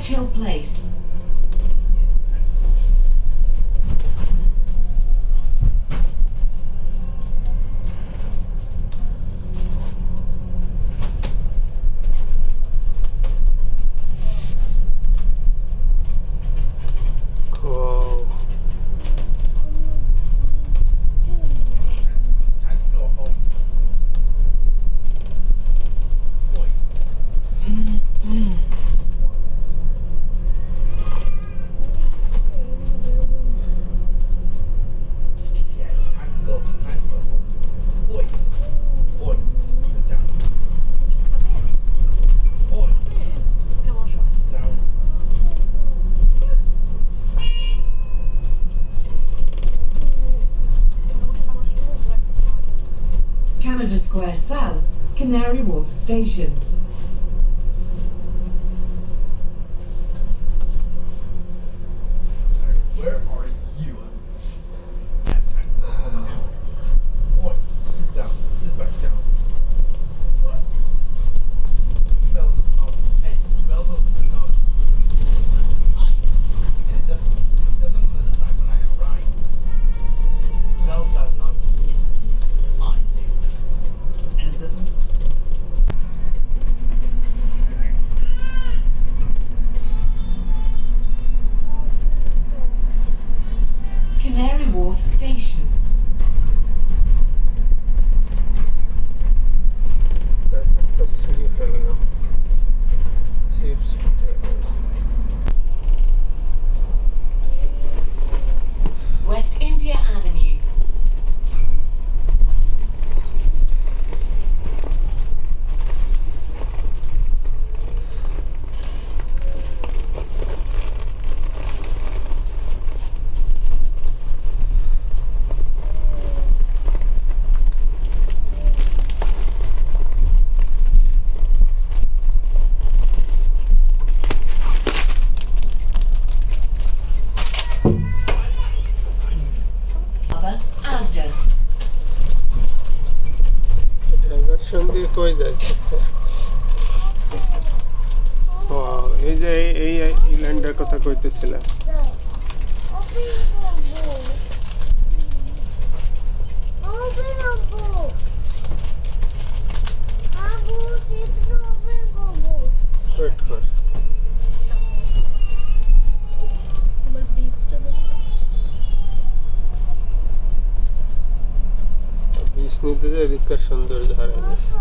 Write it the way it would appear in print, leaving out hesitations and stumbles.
Churchill Place. Cool. Time to go home. Boy. Yeah, time to go. Time to go home. Boy. Boy. Sit down. Boy. Down. Canada Square South, Canary Wharf Station. Alright, where are you? Yeah, time to go home now. Boy, sit down. Sit back down. What? Smell the smoke. Hey, smell the smoke. And it doesn't want to start when I arrive. Smell does not miss me. I do. And it doesn't. Canary Wharf Station. একটা সিঁড়ি ফেললাম chips West India Avenue. Harbour, Asda. Diversion দিয়ে কই যাইতেছে ও এই যে এই ল্যান্ডের কথা কইতেছিলাম ওয়েট কর বিষ নিতে যে এদিককার সৌন্দর্য হারাই গেছে